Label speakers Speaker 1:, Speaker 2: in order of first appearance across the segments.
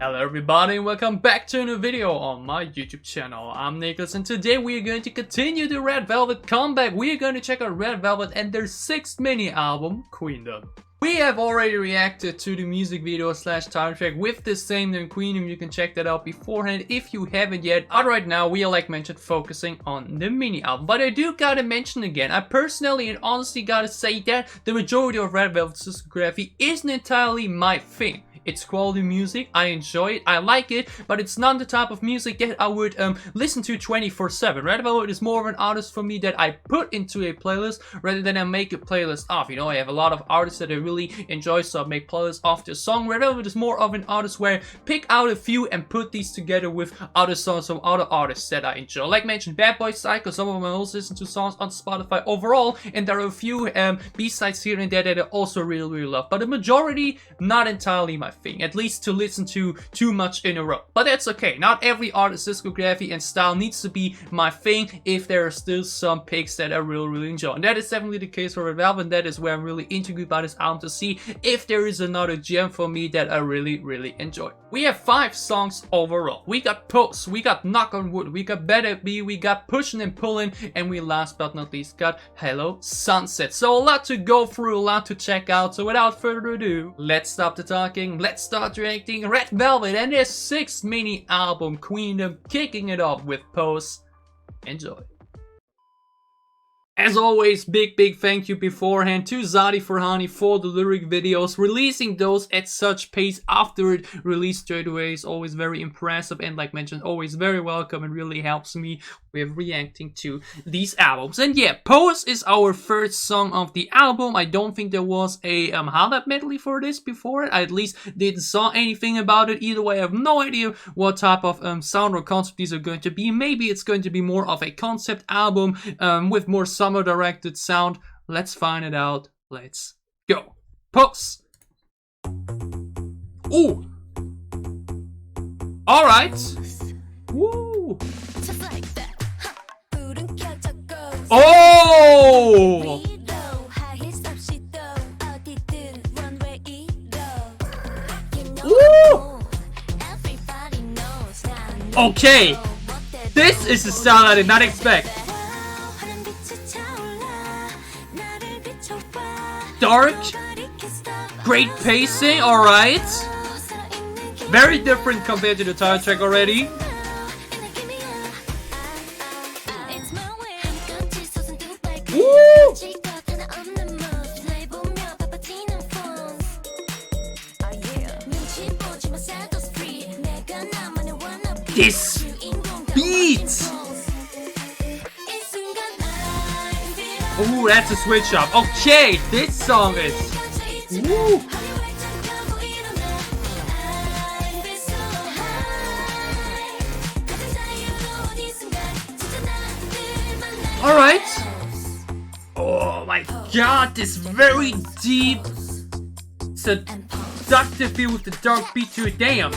Speaker 1: Hello everybody and welcome back to a new video on my YouTube channel. I'm Nicholas and today we are going to continue the Red Velvet comeback. We are going to check out Red Velvet and their 6th mini album, Queendom. We have already reacted to the music video slash time track with the same name, Queendom. You can check that out beforehand if you haven't yet. But right now we are, like mentioned, focusing on the mini album. But I do gotta mention again, I personally and honestly gotta say that the majority of Red Velvet's discography isn't entirely my thing. It's quality music, I enjoy it, I like it, but it's not the type of music that I would listen to 24/7. Red Velvet is more of an artist for me that I put into a playlist rather than I make a playlist of. You know, I have a lot of artists that I really enjoy, so I make playlists of the song. Red Velvet is more of an artist where I pick out a few and put these together with other songs from other artists that I enjoy. Like mentioned, Bad Boy Psycho, some of them I also listen to songs on Spotify overall, and there are a few B-sides here and there that I also really love. But the majority, not entirely my thing, at least to listen to too much in a row. But that's okay, not every artist's discography and style needs to be my thing if there are still some picks that I really enjoy. And that is definitely the case for Red Velvet, and that is where I'm really intrigued by this album to see if there is another gem for me that I really enjoy. We have 5 songs overall. We got Pose, we got Knock on Wood, we got Better Be, we got Pushin and Pullin, and we last but not least got Hello Sunset. So a lot to go through, a lot to check out. So without further ado, let's stop the talking, let's start reacting Red Velvet and their 6th mini album, Queendom, kicking it off with Pose. Enjoy. As always, big thank you beforehand to Zaty Farhani for the lyric videos. Releasing those at such pace after it released straight away is always very impressive and, like mentioned, always very welcome and really helps me with reacting to these albums. And yeah, Pose is our first song of the album. I don't think there was a highlight medley for this before. I at least didn't saw anything about it. Either way, I have no idea what type of sound or concept these are going to be. Maybe it's going to be more of a concept album with more summer directed sound. Let's find it out. Let's go. Pose. Ooh. All right. Woo. Oh. Woo. Okay. This is the sound I did not expect. Dark, great pacing, alright. Very different compared to the title track already. Woo! This beat! Ooh, that's a switch up. Okay, this song is... Woo! Alright. Oh my god, this very deep, seductive feel with the dark beat to it. Damn.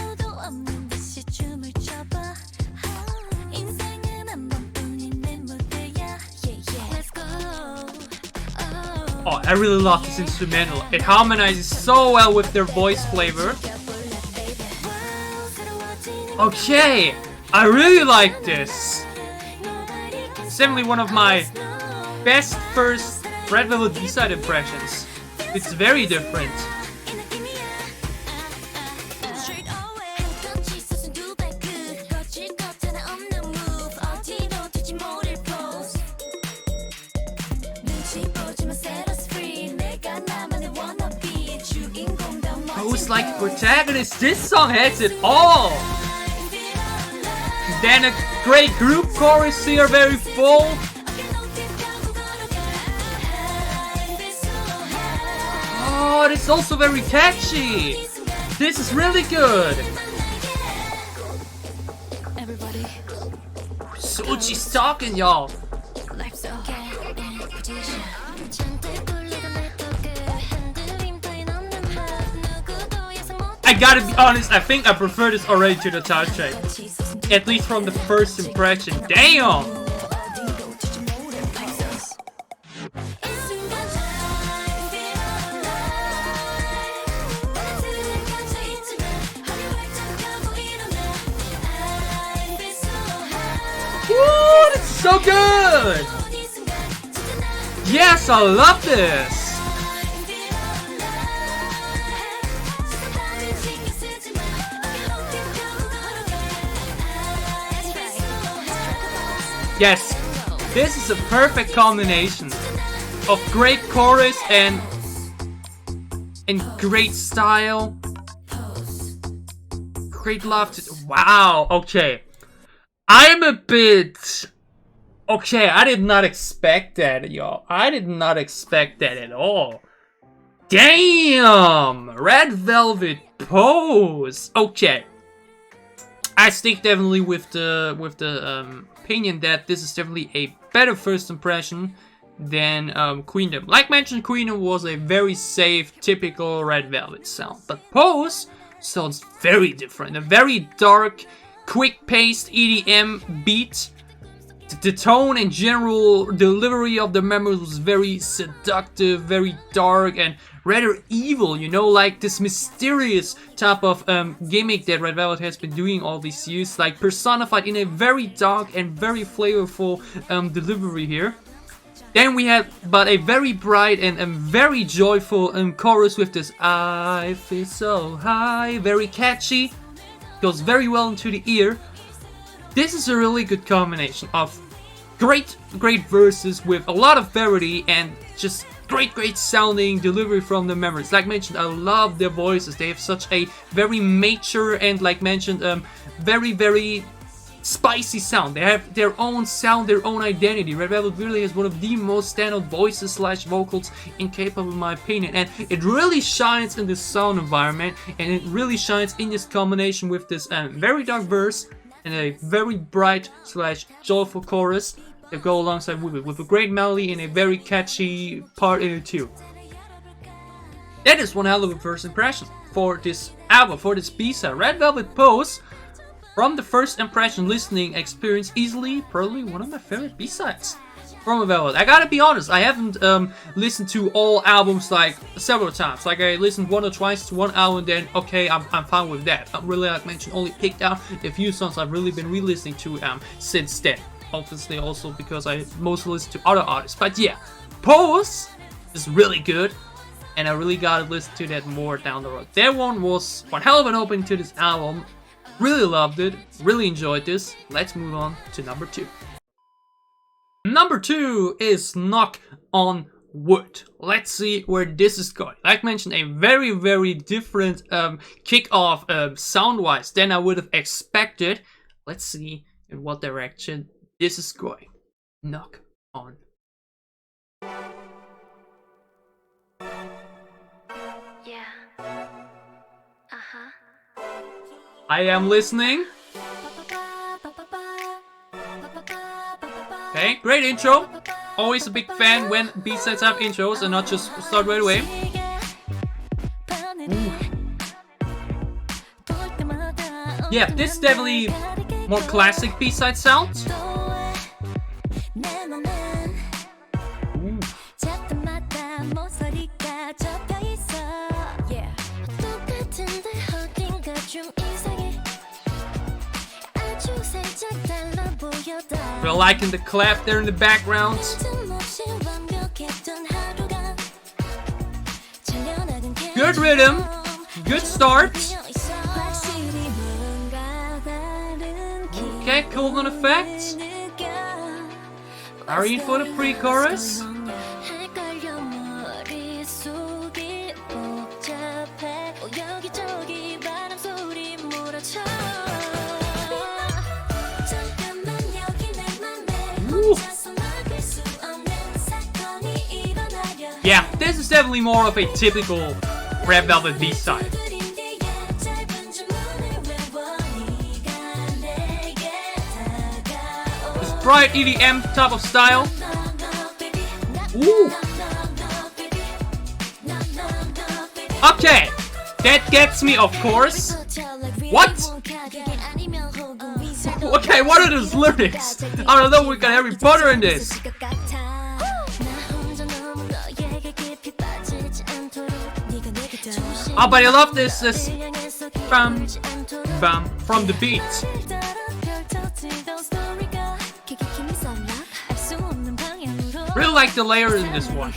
Speaker 1: Oh, I really love this instrumental. It harmonizes so well with their voice flavor. Okay, I really like this. It's definitely one of my best first Red Velvet B-side impressions. It's very different. Who's like protagonist? This song has it all. Then a great group chorus here, very full. Oh, it's also very catchy. This is really good. So she's talking, y'all. I gotta be honest, I think I prefer this already to the title track. At least from the first impression. Damn! So good! Yes, I love this! Yes, this is a perfect combination of great chorus and great style. Great love to... Wow, okay. I'm a bit... Okay, I did not expect that, y'all. I did not expect that at all. Damn! Red Velvet Pose! Okay. I stick definitely with the opinion that this is definitely a better first impression than Queendom. Like mentioned, Queendom was a very safe, typical Red Velvet sound. But Pose sounds very different. A very dark, quick-paced EDM beat. The tone and general delivery of the members was very seductive, very dark, and rather evil, you know, like this mysterious type of gimmick that Red Velvet has been doing all these years, like personified in a very dark and very flavorful delivery here. Then we had but a very bright and very joyful chorus with this I feel so high, very catchy, goes very well into the ear. This is a really good combination of great verses with a lot of variety and just great sounding delivery from the members. Like mentioned, I love their voices. They have such a very mature and, like mentioned, very spicy sound. They have their own sound, their own identity. Red Velvet really has one of the most standout voices / vocals in K-pop in my opinion, and it really shines in this sound environment, and it really shines in this combination with this very dark verse and a very bright / joyful chorus that go alongside with it, with a great melody and a very catchy part in it too. That is one hell of a first impression for this album, for this B-side. Red Velvet Pose, from the first impression listening experience, easily, probably one of my favorite B-sides from Red Velvet. I gotta be honest, I haven't listened to all albums like several times. Like I listened one or twice to one album, then okay, I'm fine with that. I really, like mentioned, only picked out a few songs I've really been re-listening to since then. Obviously also because I mostly listen to other artists. But yeah, Pose is really good, and I really gotta listen to that more down the road. That one was one hell of an opening to this album. Really loved it, really enjoyed this. Let's move on to number 2. Number 2 is Knock on Wood. Let's see where this is going. Like mentioned, a very different kickoff sound-wise than I would have expected. Let's see in what direction this is going. Knock on.
Speaker 2: Yeah.
Speaker 1: I am listening. Okay, great intro. Always a big fan when B-sides have intros and not just start right away. Ooh. Yeah, this is definitely more classic B-side sound. We're liking the clap there in the background. Good rhythm, good start. Okay, cool on effect. Are you in for the pre-chorus? Yeah, this is definitely more of a typical Red Velvet B-side. This bright EDM type of style. Ooh. Okay, that gets me, of course. What? Okay, what are those lyrics? I don't know, we got Harry Potter in this. Oh, but I love this bam, bam, from the beat. Really like the layer in this one.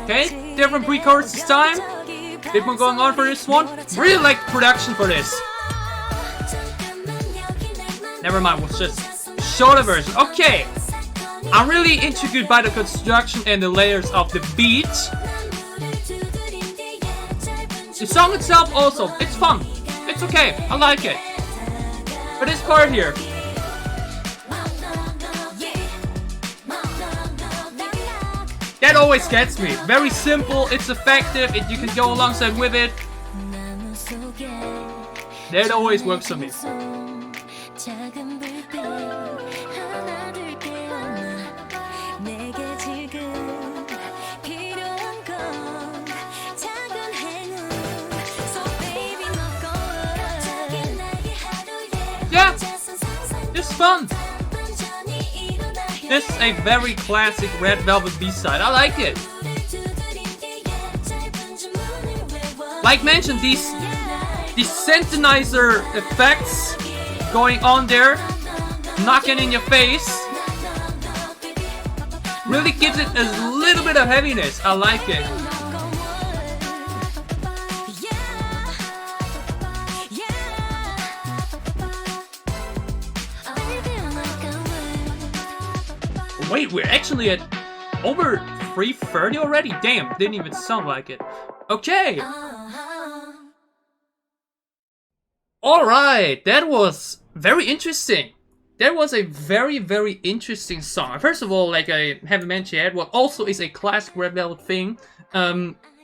Speaker 1: Okay, different pre-chorus this time. Bit more going on for this one. Really like the production for this. Never mind, was just shorter version. Okay, I'm really intrigued by the construction and the layers of the beat. The song itself also, it's fun. It's okay, I like it. But this part here. That always gets me. Very simple, it's effective, you can go alongside with it. That always works for me. Yeah, it's fun. This is a very classic Red Velvet B-side. I like it. Like mentioned, these synthesizer effects going on there, knocking in your face, really gives it a little bit of heaviness. I like it. Wait, we're actually at over 3:30 already? Damn, didn't even sound like it. Okay. Alright, that was very interesting. That was a very, very interesting song. First of all, like I haven't mentioned yet, what also is a classic Red Velvet thing,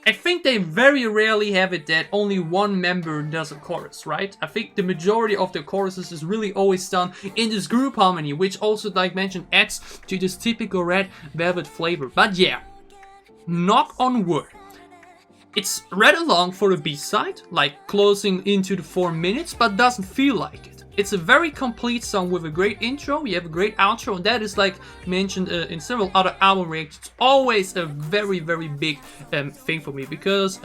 Speaker 1: I think they very rarely have it that only one member does a chorus, right? I think the majority of the choruses is really always done in this group harmony, which also, like mentioned, adds to this typical Red Velvet flavor. But yeah, knock on wood. It's rather long for the B-side, like closing into the 4 minutes, but doesn't feel like it. It's a very complete song with a great intro, you have a great outro, and that is, like mentioned in several other album reactions, always a very, very big thing for me. Because,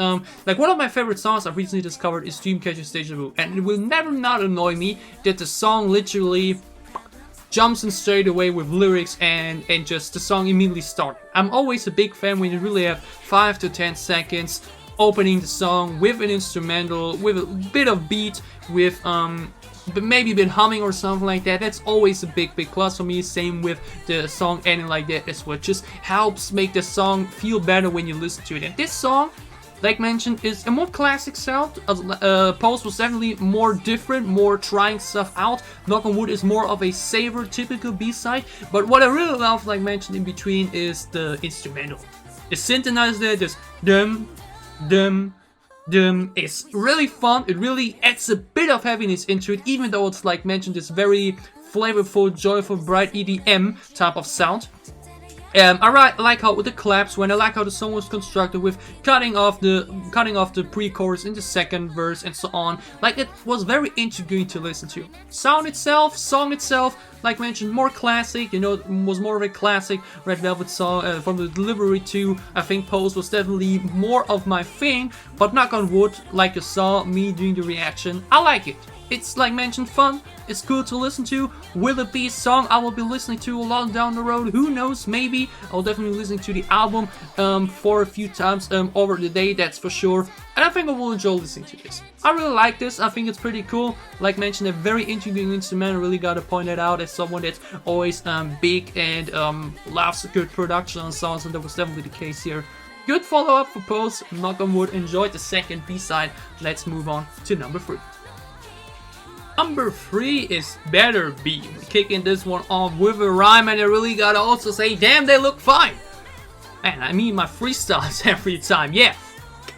Speaker 1: like, one of my favorite songs I've recently discovered is Dreamcatcher's Deja Vu, and it will never not annoy me that the song literally jumps in straight away with lyrics and just the song immediately starts. I'm always a big fan when you really have 5 to 10 seconds opening the song with an instrumental, with a bit of beat, with but maybe a bit humming or something like that. That's always a big plus for me. Same with the song ending like that as well. Just helps make the song feel better when you listen to it. And this song, like mentioned, is a more classic sound. Pulse was definitely more different, more trying stuff out. Knock on Wood is more of a savor, typical B-side. But what I really love, like mentioned in between, is the instrumental. The synthesizer, just dum, dum, it's really fun. It really adds a bit of heaviness into it, even though it's, like mentioned, this very flavorful, joyful, bright EDM type of sound. I like how with the claps, when I like how the song was constructed with cutting off the pre-chorus in the second verse and so on. Like, it was very intriguing to listen to. Song itself, like mentioned, more classic. You know, it was more of a classic Red Velvet song. From the delivery to, I think, Pose was definitely more of my thing. But knock on wood, like you saw me doing the reaction, I like it. It's, like mentioned, fun. It's cool to listen to. Will it be a song I will be listening to a lot down the road? Who knows? Maybe. I'll definitely listen to the album for a few times over the day, that's for sure. And I think I will enjoy listening to this. I really like this. I think it's pretty cool. Like mentioned, a very intriguing instrument. I really gotta point that out as someone that's always big and loves good production on songs, and that was definitely the case here. Good follow-up for Pose. Knock on wood. Enjoyed the second B-side. Let's move on to number 3. Number 3 is Better Be. We're kicking this one off with a rhyme, and I really gotta also say, damn, they look fine. Man, I mean my freestyles every time. Yeah,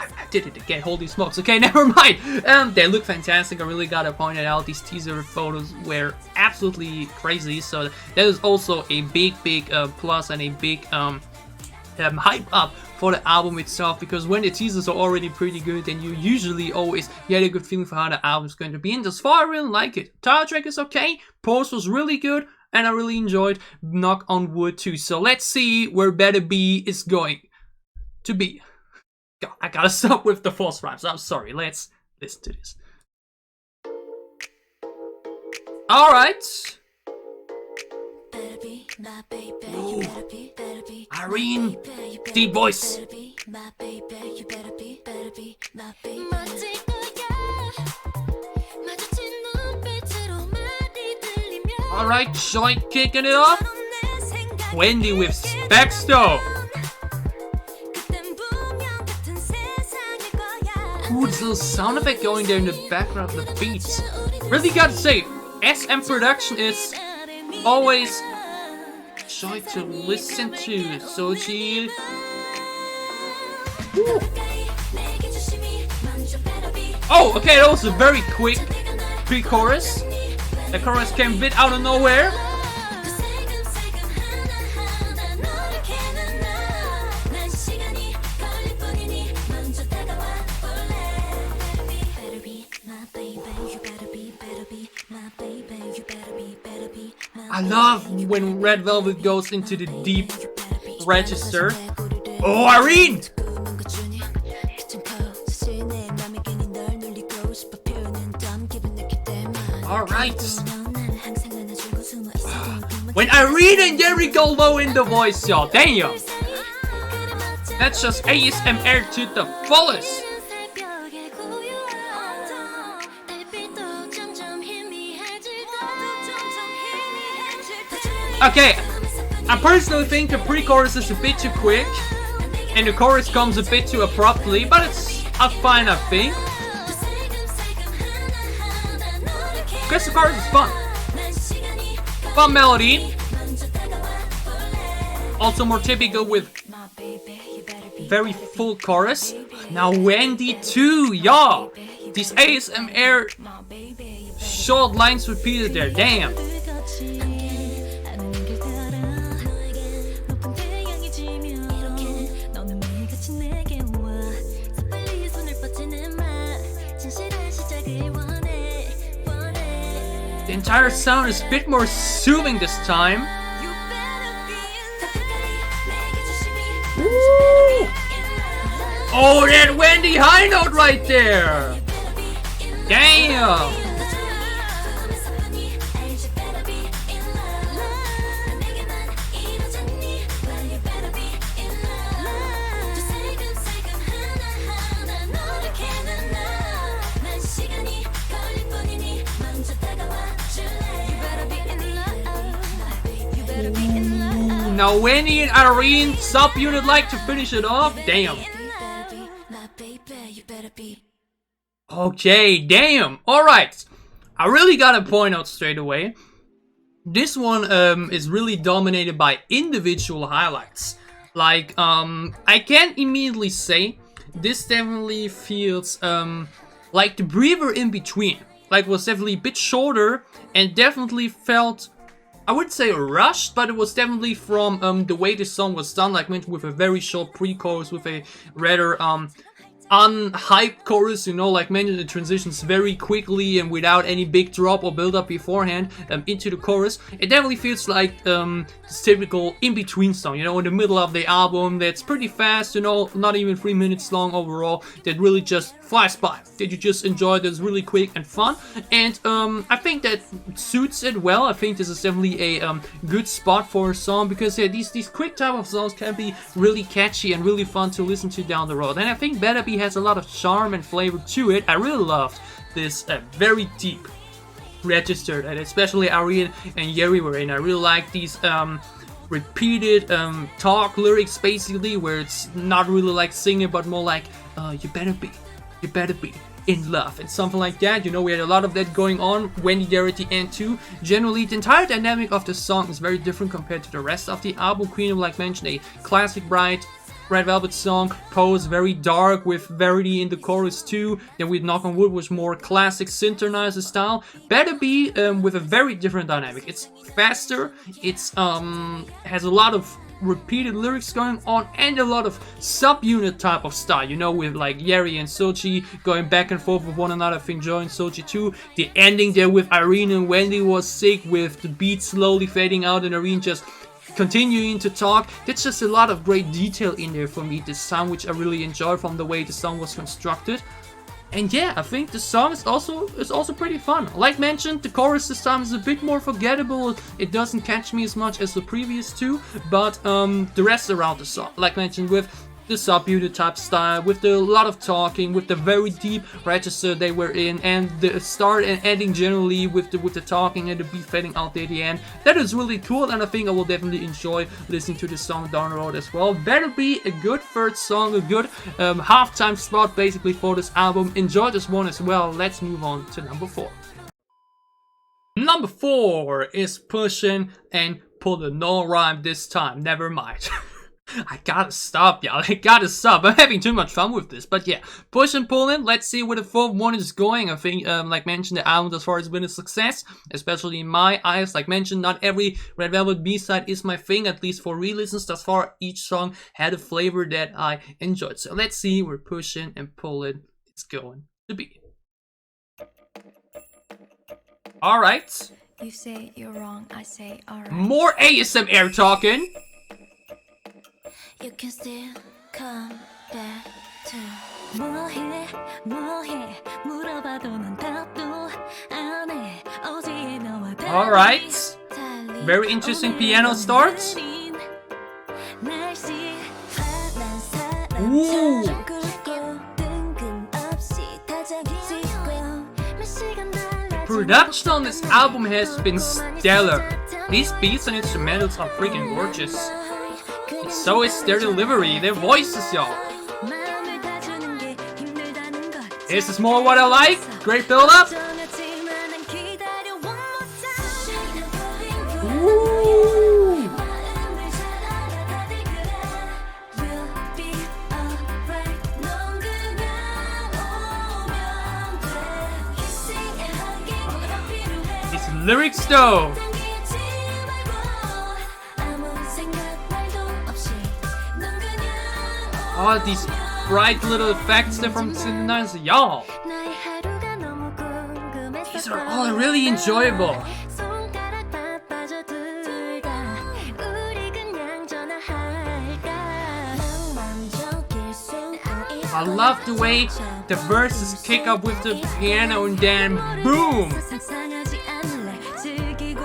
Speaker 1: I did it again. Holy smokes. Okay, never mind. They look fantastic. I really gotta point it out. These teaser photos were absolutely crazy. So that is also a big plus and a big hype up for the album itself, because when the teasers are already pretty good, then you usually always get a good feeling for how the album is going to be. And thus far, I really like it. Title track is okay, Pose was really good, and I really enjoyed Knock on Wood too. So let's see where Better Be is going to be. God, I gotta stop with the false rhymes. I'm sorry. Let's listen to this. Alright. Ooh. Irene, deep voice. Alright, joint kicking it off. Wendy with specs though. Ooh, this little sound effect going there in the background of the beats. Really gotta say, SM production is always joy to listen to. So chill. Ooh. Oh, okay, that was a very quick pre-chorus. The chorus came a bit out of nowhere. I love when Red Velvet goes into the deep register. Oh, Irene! Alright. When Irene and Jerry go low in the voice, y'all, damn! That's just ASMR to the fullest! Okay, I personally think the pre-chorus is a bit too quick, and the chorus comes a bit too abruptly, but it's fine, I think. Because the chorus is fun. Fun melody. Also more typical with very full chorus. Now Wendy too, y'all. These ASMR short lines repeated there, damn. The entire sound is a bit more soothing this time. Woo! Oh, that Wendy high note right there! Damn! Now Wendy and Irene subunit like to finish it off. Damn. Okay, damn. Alright. I really gotta point out straight away. This one is really dominated by individual highlights. Like, I can't immediately say this definitely feels like the breather in between. Like, was definitely a bit shorter and definitely felt, I wouldn't say rushed, but it was definitely from the way the song was done, like mentioned, with a very short pre-chorus, with a rather unhyped chorus, you know, like mentioned, it transitions very quickly and without any big drop or build up beforehand into the chorus. It definitely feels like this typical in-between song, you know, in the middle of the album that's pretty fast, you know, not even 3 minutes long overall, that really just flies by, that you just enjoy, that's really quick and fun. And I think that suits it well. I think this is definitely a good spot for a song, because yeah, these quick type of songs can be really catchy and really fun to listen to down the road. And I think Better Be has a lot of charm and flavor to it. I really loved this very deep register that especially Irene and Yeri were in. I really like these repeated talk lyrics, basically, where it's not really like singing but more like you better be in love and something like that. You know, we had a lot of that going on when there at the end too. Generally, the entire dynamic of the song is very different compared to the rest of the album. Queendom, like mentioned, a classic bright Red Velvet song, Pose, very dark with Verity in the chorus too. Then with Knock on Wood was more classic synthesizer style. Better Be with a very different dynamic. It's faster, it's has a lot of repeated lyrics going on and a lot of subunit type of style, you know, with like Yeri and Sochi going back and forth with one another. I think Joy and Sochi too. The ending there with Irene and Wendy was sick, with the beat slowly fading out and Irene just continuing to talk. There's just a lot of great detail in there for me this time, which I really enjoyed from the way the song was constructed. And yeah, I think the song is also pretty fun. Like mentioned, the chorus this time is a bit more forgettable. It doesn't catch me as much as the previous two, but the rest around the song, like mentioned, with the submuted type style, with a lot of talking, with the very deep register they were in, and the start and ending generally with the talking and the beat fading out there at the end. That is really cool, and I think I will definitely enjoy listening to this song down the road as well. That'll be a good third song, a good halftime spot basically for this album. Enjoy this one as well. Let's move on to number 4. Number 4 is Pushin and Pullin. No rhyme this time, never mind. I gotta stop, y'all. I gotta stop. I'm having too much fun with this. But yeah, Pushin, Pullin. Let's see where the fourth one is going. I think, like mentioned, the album thus far has been a success, especially in my eyes. Like mentioned, not every Red Velvet B-side is my thing, at least for re-listens thus far. Each song had a flavor that I enjoyed. So let's see where Pushin and Pullin is going to be. Alright.
Speaker 2: You say you're wrong, I say alright.
Speaker 1: More ASMR talking.
Speaker 2: You can still come back to 뭐해 뭐해 물어봐도 넌 답도 안 해 어제의 너와 달리
Speaker 1: Alright. Very interesting piano starts. Ooh. Production on this album has been stellar. These beats and instrumentals are freaking gorgeous. So is their delivery, their voices, y'all. This is more what I like. Great build up. Ooh. These lyrics though. Oh, these bright little effects they're from synthesizer, y'all. These are all really enjoyable. I love the way the verses kick up with the piano and then boom!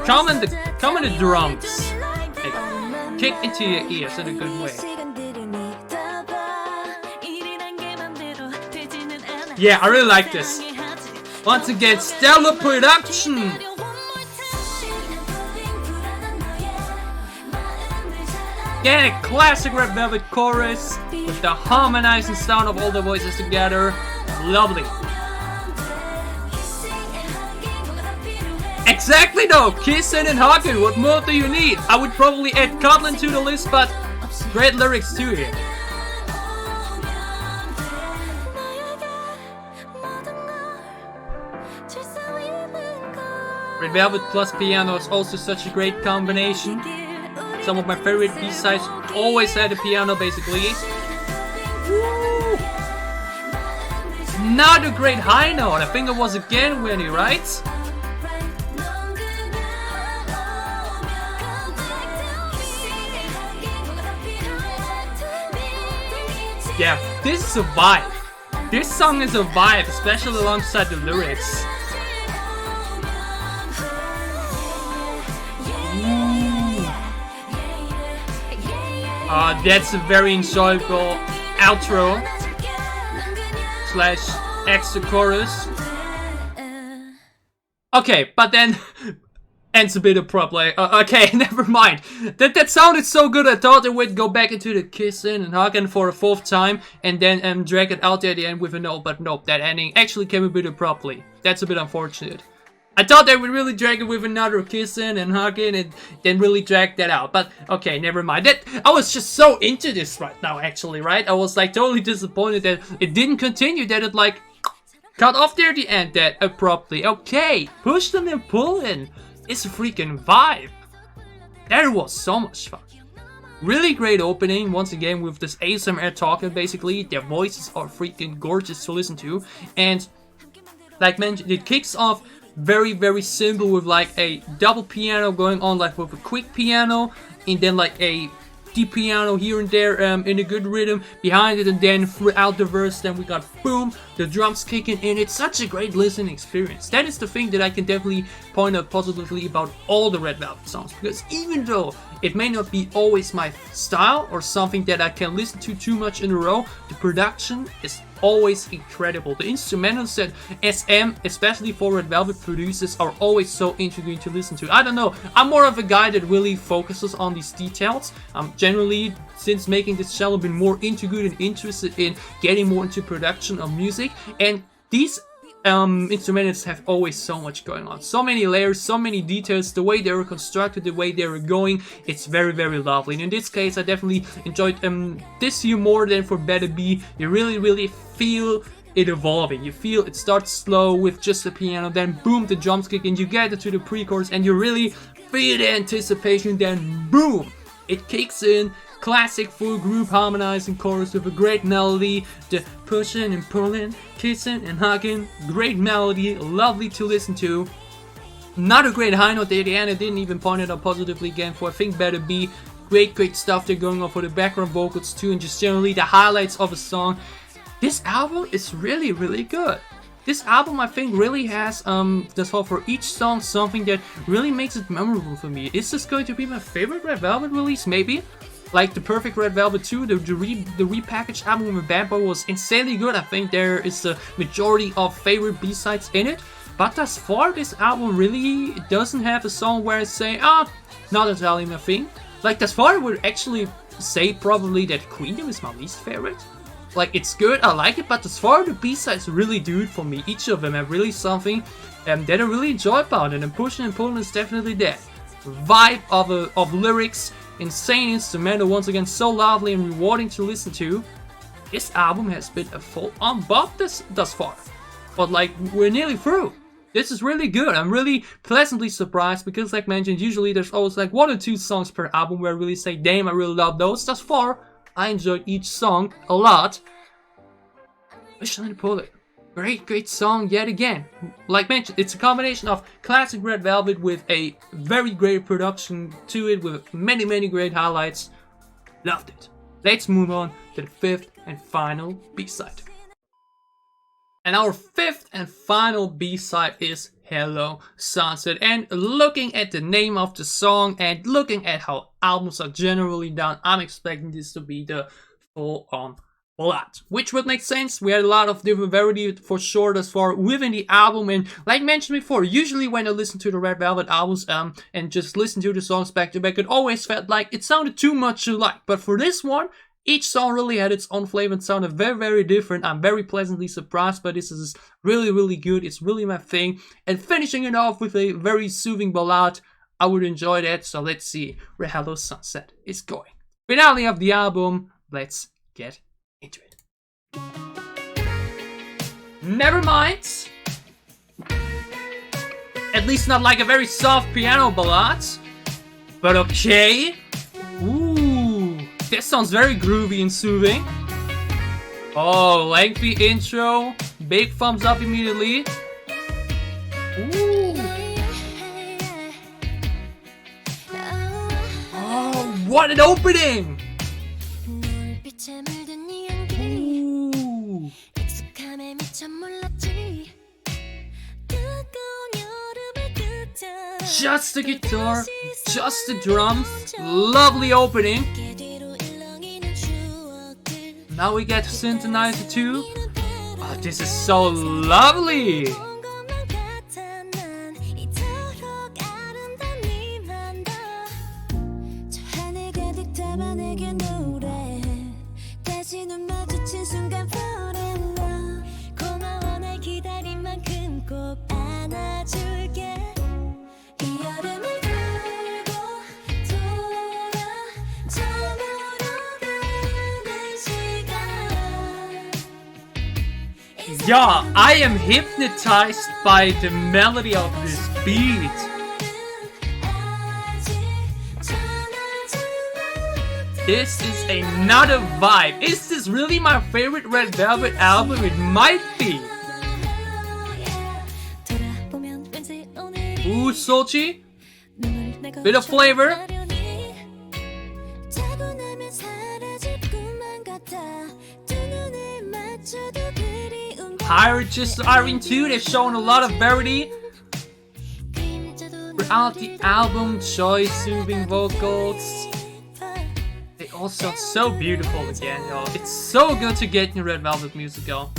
Speaker 1: Come in the drums. They kick into your ears in a good way. Yeah, I really like this. Once again, stellar production! Again, a classic Red Velvet chorus with the harmonizing sound of all the voices together. Lovely. Exactly though, kissing and hugging, what more do you need? I would probably add Cuddling to the list, but great lyrics too here. Red Velvet plus piano is also such a great combination. Some of my favorite B-sides always had a piano basically. Woo! Not a great high note, I think it was again Winnie, right? Yeah, this is a vibe. This song is a vibe, especially alongside the lyrics. That's a very enjoyable outro / extra chorus. Okay, but then ends a bit abruptly. Okay, never mind. That sounded so good. I thought it would go back into the kissing and hugging for a fourth time and then drag it out there at the end with a note. But nope, that ending actually came a bit abruptly. That's a bit unfortunate. I thought they would really drag it with another kissing and hugging and then really drag that out. But okay, never mind. I was just so into this right now, actually, right? I was like totally disappointed that it didn't continue, that it like cut off there at the end that abruptly. Okay, Pushin and Pullin is a freaking vibe. That was so much fun. Really great opening, once again, with this ASMR talking basically. Their voices are freaking gorgeous to listen to. And like mentioned, it kicks off very, very simple with like a double piano going on like with a quick piano and then like a deep piano here and there in a good rhythm behind it, and then throughout the verse then we got boom, the drums kicking in. It's such a great listening experience. That is the thing that I can definitely point out positively about all the Red Velvet songs, because even though it may not be always my style or something that I can listen to too much in a row, the production is always incredible. The instrumentals that SM, especially for Red Velvet, produces are always so intriguing to listen to. I don't know, I'm more of a guy that really focuses on these details. Generally, since making this channel, been more interested in getting more into production of music, and these instrumentals have always so much going on, so many layers, so many details, the way they were constructed, the way they were going, it's very, very lovely. And in this case, I definitely enjoyed this here more than for Better Be. You really feel it evolving. You feel it starts slow with just the piano, then boom, the drums kick in, you get into the pre-chorus, and you really feel the anticipation, then boom, it kicks in. Classic full group harmonizing chorus with a great melody, the pushing and pulling, kissing and hugging, great melody, lovely to listen to. Not a great high note at the end, I didn't even point it out positively again for I think Better Be. Great stuff they're going on for the background vocals too, and just generally the highlights of a song. This album is really good. This album, I think, really has, that's all for each song, something that really makes it memorable for me. Is this going to be my favorite Red Velvet release? Maybe. Like the Perfect Red Velvet 2, the repackaged album with Bad Boy was insanely good. I think there is the majority of favorite B-sides in it. But thus far, this album really doesn't have a song where I say, not entirely my thing. Like, thus far, I would actually say probably that Queendom is my least favorite. Like, it's good, I like it, but as far as the B-sides really do it for me. Each of them have really something that I really enjoy about it, and Pushin and Pullin is definitely there. Vibe of lyrics, insane instrumental, once again so lovely and rewarding to listen to. This album has been a full-on bop thus far. But like, we're nearly through. This is really good. I'm really pleasantly surprised because, like mentioned, usually there's always like 1 or 2 songs per album where I really say, damn, I really love those. Thus far, I enjoyed each song a lot. Pushin and Pullin. Great song yet again. Like mentioned, it's a combination of classic Red Velvet with a very great production to it, with many great highlights. Loved it. Let's move on to the 5th and final B-side. And our 5th and final B-side is Hello Sunset. And looking at the name of the song and looking at how albums are generally done, I'm expecting this to be the full-on lot, which would make sense. We had a lot of different variety for sure thus far within the album, and like mentioned before, usually when I listen to the Red Velvet albums and just listen to the songs back to back, it always felt like it sounded too much alike. But for this one, each song really had its own flavor and sounded very different. I'm very pleasantly surprised by this. This is really good. It's really my thing, and finishing it off with a very soothing ballad, I would enjoy that. So let's see where Hello Sunset is going. Finale of the album, let's get into it. Never mind. At least not like a very soft piano ballad, but okay. Ooh, this sounds very groovy and soothing. Oh, lengthy intro, big thumbs up immediately. Ooh. Oh, what an opening! Just the guitar, just the drums, lovely opening. Now we get to synthesizer too. Oh, this is so lovely. Yeah, I am hypnotized by the melody of this beat. This is another vibe. Is this really my favorite Red Velvet album? It might be. Ooh, salty. Bit of flavor. entire gist are into. They've shown a lot of variety throughout the album. Joy, soothing vocals. They all sound so beautiful again, y'all. It's so good to get new Red Velvet music, y'all.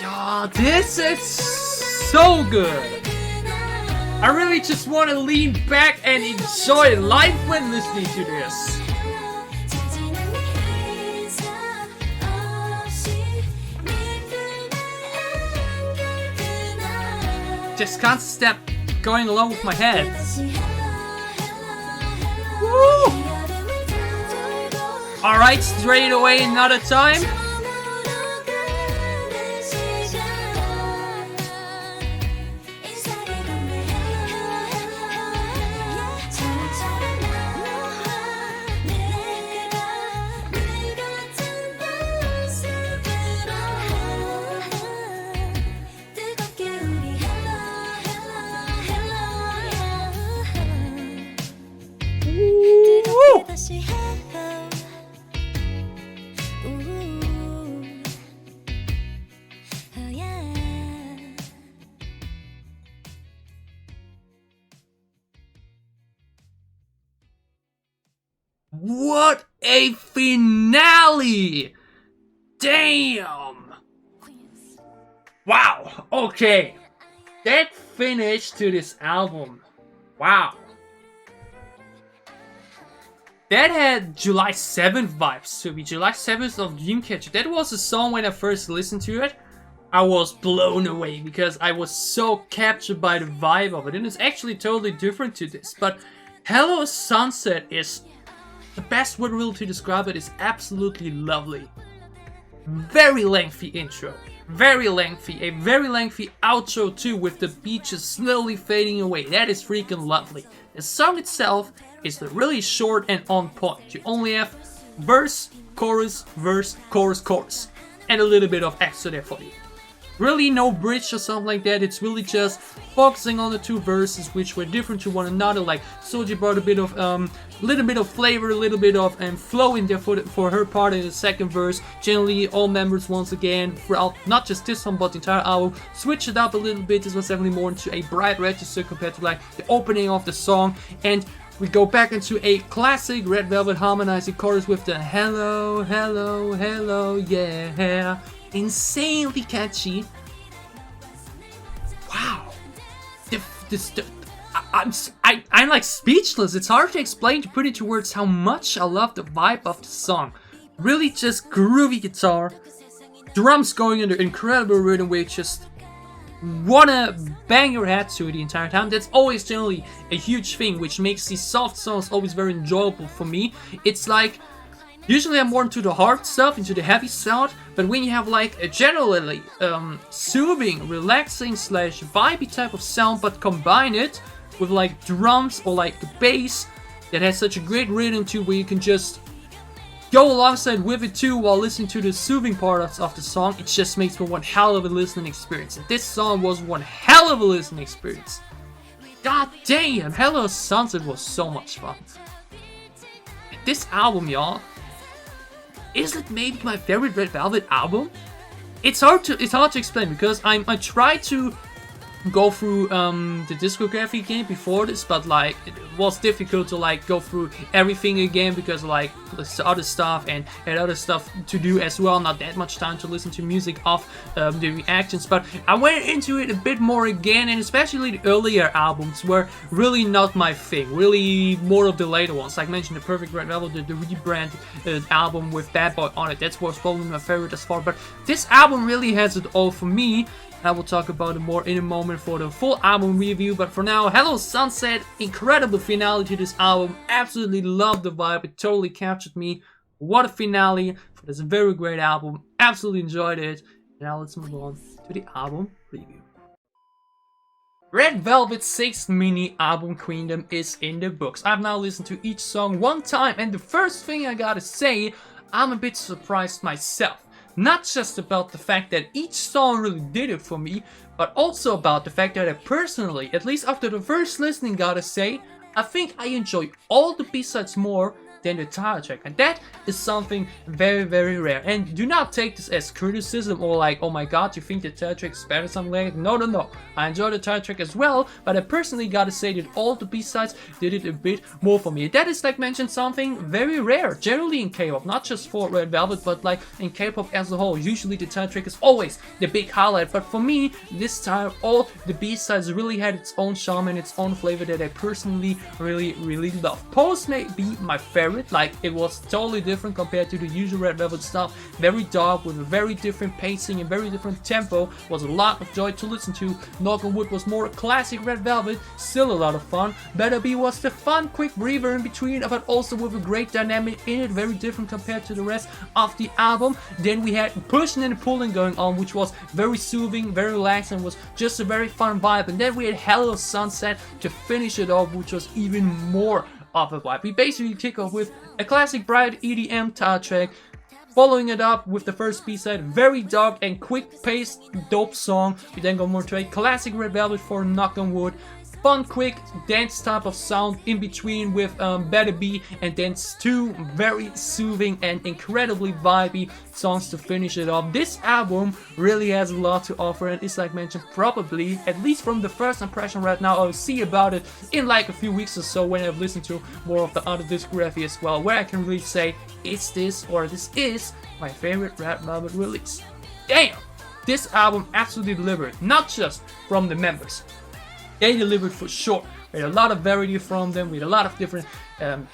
Speaker 1: Yeah, this is so good. I really just want to lean back and enjoy life when listening to this. Just can't stop going along with my head. Woo! Alright, straight away another time. What a finale! Damn! Wow, okay. That finish to this album. Wow. That had July 7th vibes to me. July 7th of Dreamcatcher. That was a song when I first listened to it. I was blown away because I was so captured by the vibe of it. And it's actually totally different to this. But Hello Sunset is... the best word really to describe it is absolutely lovely. Very lengthy intro. Very lengthy. A very lengthy outro too, with the beat just slowly fading away. That is freaking lovely. The song itself is really short and on point. You only have verse, chorus, chorus. And a little bit of extra there for you. Really no bridge or something like that. It's really just focusing on the two verses, which were different to one another. Like Soji brought a bit of little bit of flavor, a little bit of flow in there for her part in the second verse. Generally, all members once again throughout not just this one but the entire album switch it up a little bit. This was definitely more into a bright register compared to like the opening of the song, and we go back into a classic Red Velvet harmonizing chorus with the hello, hello, hello, yeah. Insanely catchy. Wow. I'm like speechless. It's hard to explain, to put into words how much I love the vibe of the song. Really just groovy guitar, drums going in the incredible rhythm where you just wanna bang your head to the entire time. That's always generally a huge thing, which makes these soft songs always very enjoyable for me. It's like, usually I'm more into the hard stuff, into the heavy sound, but when you have like a generally soothing, relaxing / vibey type of sound, but combine it with like drums or like the bass that has such a great rhythm too, where you can just go alongside with it too while listening to the soothing parts of the song, it just makes for one hell of a listening experience. And this song was one hell of a listening experience. God damn, Hello Sunset was so much fun. This album, y'all, is it maybe my favorite Red Velvet album? It's hard to explain because I tried to go through the discography again before this, but like it was difficult to like go through everything again because like there's other stuff and other stuff to do as well. Not that much time to listen to music of the reactions, but I went into it a bit more again, and especially the earlier albums were really not my thing. Really more of the later ones. Like I mentioned, the Perfect Red Velvet, the rebrand album with Bad Boy on it. That was probably my favorite as far. But this album really has it all for me. I will talk about it more in a moment for the full album review, but for now, Hello Sunset, incredible finale to this album. Absolutely love the vibe, it totally captured me. What a finale for this very great album. Absolutely enjoyed it. Now let's move on to the album review. Red Velvet's 6th mini album Queendom is in the books. I've now listened to each song one time, and the first thing I gotta say, I'm a bit surprised myself. Not just about the fact that each song really did it for me, but also about the fact that I personally, at least after the first listening, gotta say, I think I enjoy all the B-sides more than the title track, and that is something very, very rare. And do not take this as criticism or like, oh my god, you think the title track is better, something like that. No, I enjoy the title track as well, but I personally gotta say that all the B-sides did it a bit more for me. That is, like mentioned, something very rare generally in K-pop, not just for Red Velvet, but like in K-pop as a whole. Usually the title track is always the big highlight, but for me this time all the B-sides really had its own charm and its own flavor that I personally really love. Pose may be my favorite. Like, it was totally different compared to the usual Red Velvet stuff. Very dark with a very different pacing and very different tempo. Was a lot of joy to listen to. Knock on Wood was more classic Red Velvet, still a lot of fun. Better Be was the fun quick breather in between, but also with a great dynamic in it, very different compared to the rest of the album. Then we had Pushin and Pullin going on, which was very soothing, very relaxed, and was just a very fun vibe. And then we had Hello Sunset to finish it off, which was even more of a vibe. We basically kick off with a classic bright EDM title track, following it up with the first B-side, very dark and quick-paced dope song. We then go more to a classic Red Velvet for Knock on Wood, fun, quick dance type of sound in between with Better Be, and then two very soothing and incredibly vibey songs to finish it off. This album really has a lot to offer, and it's, like mentioned, probably, at least from the first impression right now, I'll see about it in like a few weeks or so when I've listened to more of the other discography as well, where I can really say it's this or this is my favorite Red Velvet release. Damn! This album absolutely delivered, not just from the members. They delivered for sure. We had a lot of variety from them, with a lot of different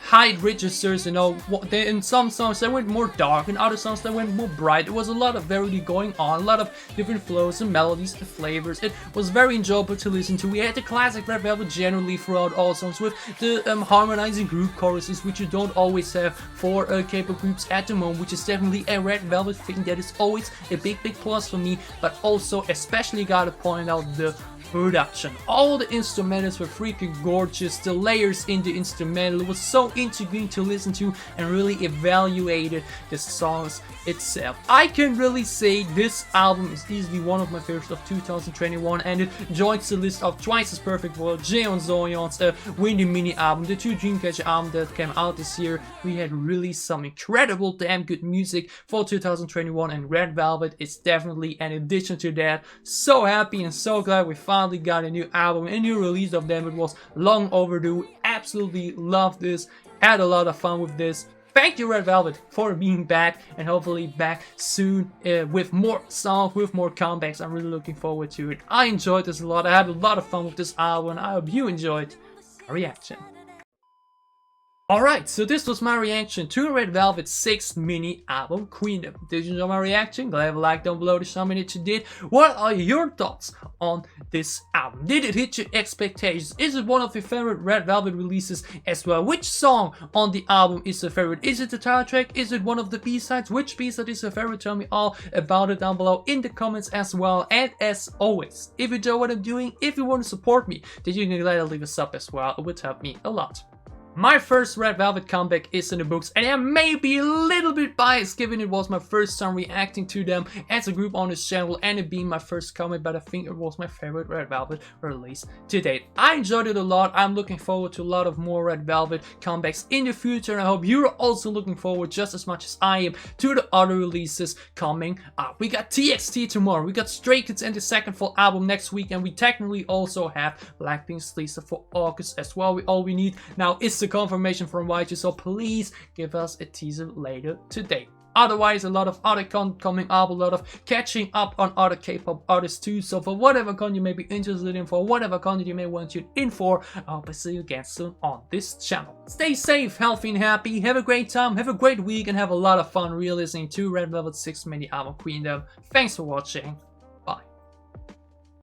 Speaker 1: height registers, you know. In some songs they went more dark, in other songs they went more bright. There was a lot of variety going on, a lot of different flows and melodies and flavors. It was very enjoyable to listen to. We had the classic Red Velvet generally throughout all songs, with the harmonizing group choruses, which you don't always have for K-pop groups at the moment, which is definitely a Red Velvet thing that is always a big plus for me. But also especially gotta point out the production. All the instrumentals were freaking gorgeous. The layers in the instrumental was so intriguing to listen to, and really evaluated the songs itself. I can really say this album is easily one of my favorites of 2021, and it joins the list of Twice as Perfect for Jaeon Soyeon's Windy Mini album, the two Dreamcatcher album that came out this year. We had really some incredible damn good music for 2021, and Red Velvet is definitely an addition to that. So happy and so glad we finally got a new album, a new release of them. It was long overdue. Absolutely loved this. Had a lot of fun with this. Thank you, Red Velvet, for being back, and hopefully back soon with more songs, with more comebacks. I'm really looking forward to it. I enjoyed this a lot. I had a lot of fun with this album. I hope you enjoyed my reaction. Alright, so this was my reaction to Red Velvet's 6th mini album, Queendom. Did you enjoy my reaction? Go leave a like down below to show me that you did. What are your thoughts on this album? Did it hit your expectations? Is it one of your favorite Red Velvet releases as well? Which song on the album is your favorite? Is it the title track? Is it one of the B-sides? Which B-side is your favorite? Tell me all about it down below in the comments as well. And as always, if you enjoy what I'm doing, if you want to support me, then you can leave a sub as well. It would help me a lot. My first Red Velvet comeback is in the books, and I may be a little bit biased given it was my first time reacting to them as a group on this channel and it being my first comeback, but I think it was my favorite Red Velvet release to date. I enjoyed it a lot. I'm looking forward to a lot of more Red Velvet comebacks in the future, and I hope you're also looking forward just as much as I am to the other releases coming up. We got TXT tomorrow, we got Stray Kids and the second full album next week, and we technically also have Blackpink's Lisa for August as well. All we need now is the confirmation from YG, so please give us a teaser later today. Otherwise, a lot of other content coming up, a lot of catching up on other K-pop artists too. So for whatever content you may be interested in, for whatever content you may want to tune in for, I hope I see you again soon on this channel. Stay safe, healthy and happy, have a great time, have a great week, and have a lot of fun re-listening to Red Velvet's 6th mini album, Queendom. Thanks for watching.